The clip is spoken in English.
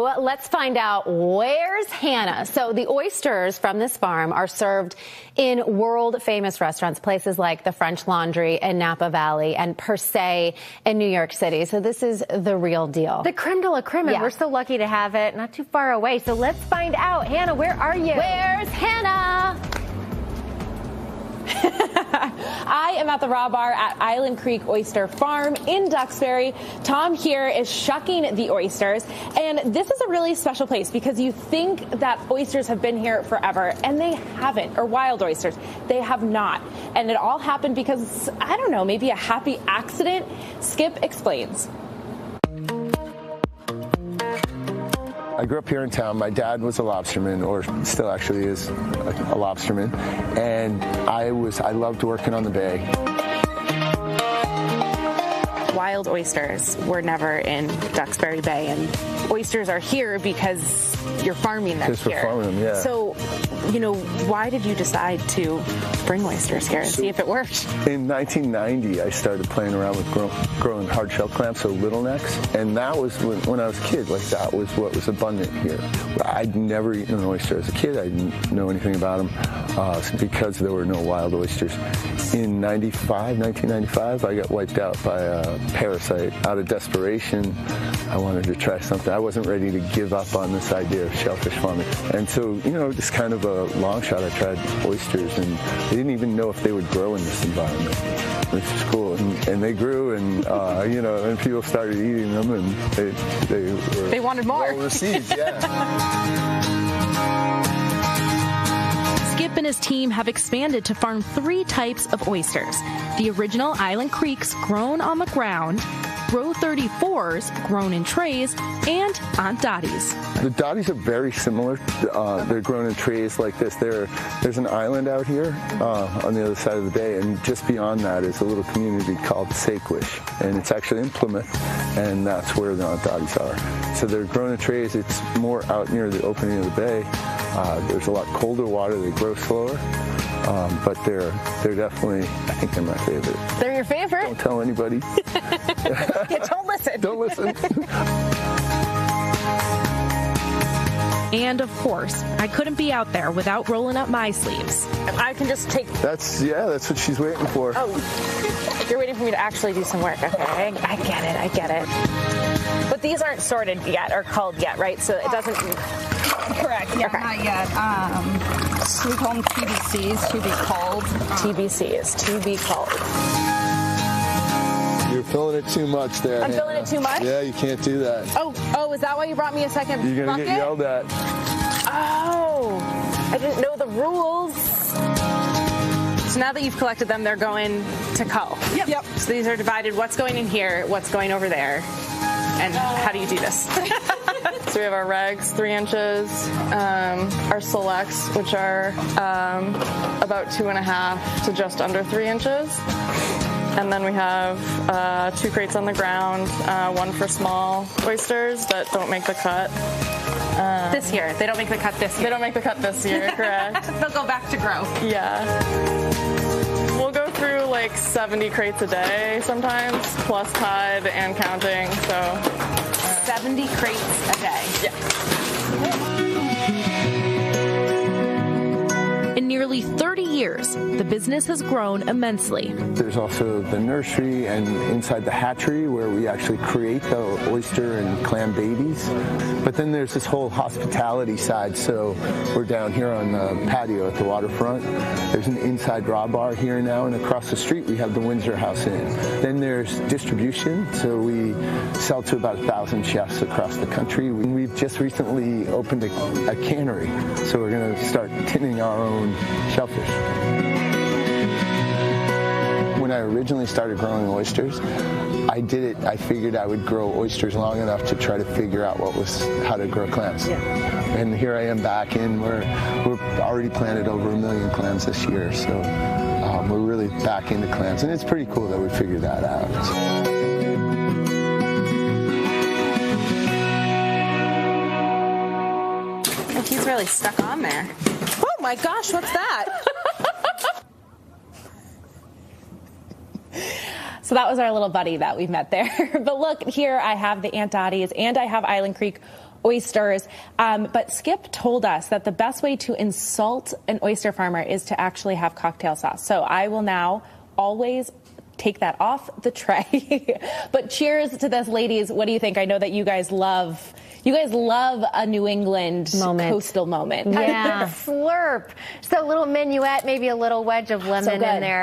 So let's find out, where's Hannah? So the oysters from this farm are served in world-famous restaurants, places like the French Laundry in Napa Valley and Per Se in New York City. So this is the real deal. The creme de la creme, and we're so lucky to have it not too far away. So let's find out. Hannah, where are you? Where's Hannah? I am at the raw bar at Island Creek Oyster Farm in Duxbury. Tom here is shucking the oysters, and this is a really special place because you think that oysters have been here forever, and they haven't, or wild oysters. They have not, and it all happened because, I don't know, maybe a happy accident. Skip explains. I grew up here in town. My dad was a lobsterman, or still actually is a lobsterman, and I loved working on the bay. Wild oysters were never in Duxbury Bay, and oysters are here because you're farming them here. Farming them, yeah. So, why did you decide to bring oysters here and see if it worked? In 1990, I started playing around with growing hard-shell clams, so little necks, and that was when I was a kid. Like, that was what was abundant here. I'd never eaten an oyster as a kid. I didn't know anything about them because there were no wild oysters. In 1995, I got wiped out by a parasite. Out of desperation, I wanted to try something. I wasn't ready to give up on this idea of shellfish farming. And so, just kind of a long shot, I tried oysters, and I didn't even know if they would grow in this environment, which is cool. And they grew, and and people started eating them, and they wanted more. Well received, yeah. Skip and his team have expanded to farm 3 types of oysters. The original Island Creeks, grown on the ground, Row 34s, grown in trays, and Aunt Dottie's. The Dotties are very similar. They're grown in trays like this. There's an island out here on the other side of the bay, and just beyond that is a little community called Sakewish, and it's actually in Plymouth, and that's where the Aunt Dottie's are. So they're grown in trays. It's more out near the opening of the bay. There's a lot colder water. They grow slower. But they're definitely, I think they're my favorite. They're your favorite? Don't tell anybody. Yeah, don't listen. Don't listen. And of course, I couldn't be out there without rolling up my sleeves. I can just take... That's what she's waiting for. Oh, you're waiting for me to actually do some work. Okay, I get it. But these aren't sorted yet or culled yet, right? So it doesn't... Correct, yeah, okay. Not yet. We call them TBCs, to be culled. TBCs, to be culled. You're filling it too much there. I'm filling it too much? Yeah, you can't do that. Oh, is that why you brought me a second bucket? You're going to get yelled at. Oh, I didn't know the rules. So now that you've collected them, they're going to cull. Yep. So these are divided. What's going in here? What's going over there? And how do you do this? So we have our regs, 3 inches, our selects, which are about 2.5 to just under 3 inches. And then we have 2 crates on the ground, 1 for small oysters that don't make the cut. This year. They don't make the cut this year. They don't make the cut this year, correct. They'll go back to grow. Yeah. We'll go through like 70 crates a day sometimes, plus tide and counting, so. 70 crates a day. Yeah. In nearly 30 years, the business has grown immensely. There's also the nursery and inside the hatchery where we actually create the oyster and clam babies. But then there's this whole hospitality side. So we're down here on the patio at the waterfront. There's an inside raw bar here now, and across the street we have the Windsor House Inn. Then there's distribution. So we sell to about 1,000 chefs across the country. We've just recently opened a cannery. So we're going to start tinning our own shellfish. When I originally started growing oysters, I figured I would grow oysters long enough to try to figure out how to grow clams. Yeah. And here I am back in, we're already planted over 1 million clams this year, so we're really back into clams, and it's pretty cool that we figured that out. He's really stuck on there. Oh my gosh, what's that? So that was our little buddy that we met there. But look, here I have the Aunt Dottie's and I have Island Creek oysters. But Skip told us that the best way to insult an oyster farmer is to actually have cocktail sauce. So I will now always take that off the tray. But cheers to this, ladies. What do you think? I know that you guys love a New England coastal moment. Yeah. Slurp. So a little minuet, maybe a little wedge of lemon in there.